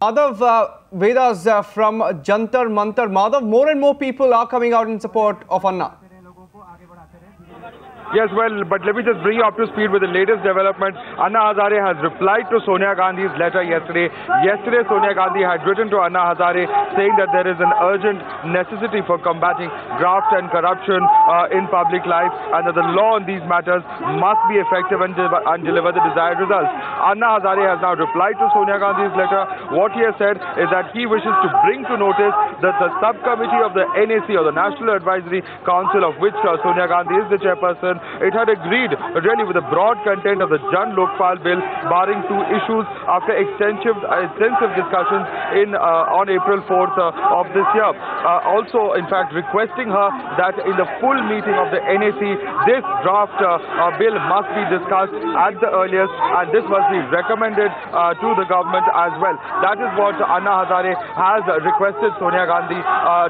Madhav, Vedas from Jantar Mantar. Madhav, more and more people are coming out in support of Anna. Yes, well, but let me just bring you up to speed with the latest development. Anna Hazare has replied to Sonia Gandhi's letter yesterday. Yesterday, Sonia Gandhi had written to Anna Hazare saying that there is an urgent necessity for combating graft and corruption in public life, and that the law on these matters must be effective and deliver the desired results. Anna Hazare has now replied to Sonia Gandhi's letter. What he has said is that he wishes to bring to notice that the subcommittee of the NAC, or the National Advisory Council, of which Sonia Gandhi is the chairperson, it had agreed really with the broad content of the Jan Lokpal bill, barring two issues after extensive discussions on April 4th of this year. Also, in fact, requesting her that in the full meeting of the NAC, this draft bill must be discussed at the earliest, and this must be recommended to the government as well. That is what Anna Hazare has requested Sonia Gandhi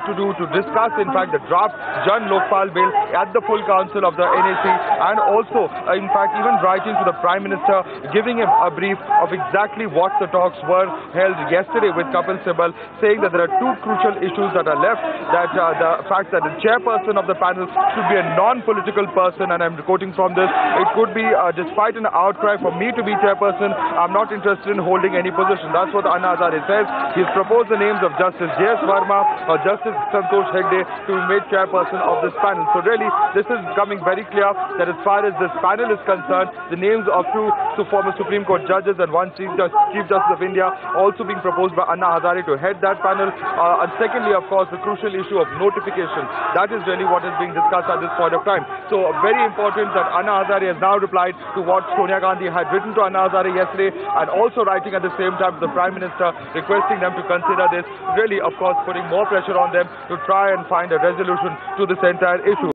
to do, to discuss, in fact, the draft Jan Lokpal bill at the full council of the NAC, and also, in fact, even writing to the Prime Minister, giving him a brief of exactly what the talks were held yesterday with Kapil Sibal, saying that there are two crucial issues that are left, that the fact that the chairperson of the panel should be a non-political person, and I'm quoting from this, it could be, despite an outcry for me to be chairperson, I'm not interested in holding any position. That's what Anna Hazare says. He's proposed the names of Justice J.S. Verma or Justice Santosh Hegde to be made chairperson of this panel. So really, this is becoming very clear that as far as this panel is concerned, the names of two former Supreme Court judges and one Chief Justice of India also being proposed by Anna Hazare to head that panel. And secondly, of course, the crucial issue of notification. That is really what is being discussed at this point of time. So very important that Anna Hazare has now replied to what Sonia Gandhi had written to Anna Hazare yesterday, and also writing at the same time to the Prime Minister, requesting them to consider this, really, of course, putting more pressure on them to try and find a resolution to this entire issue.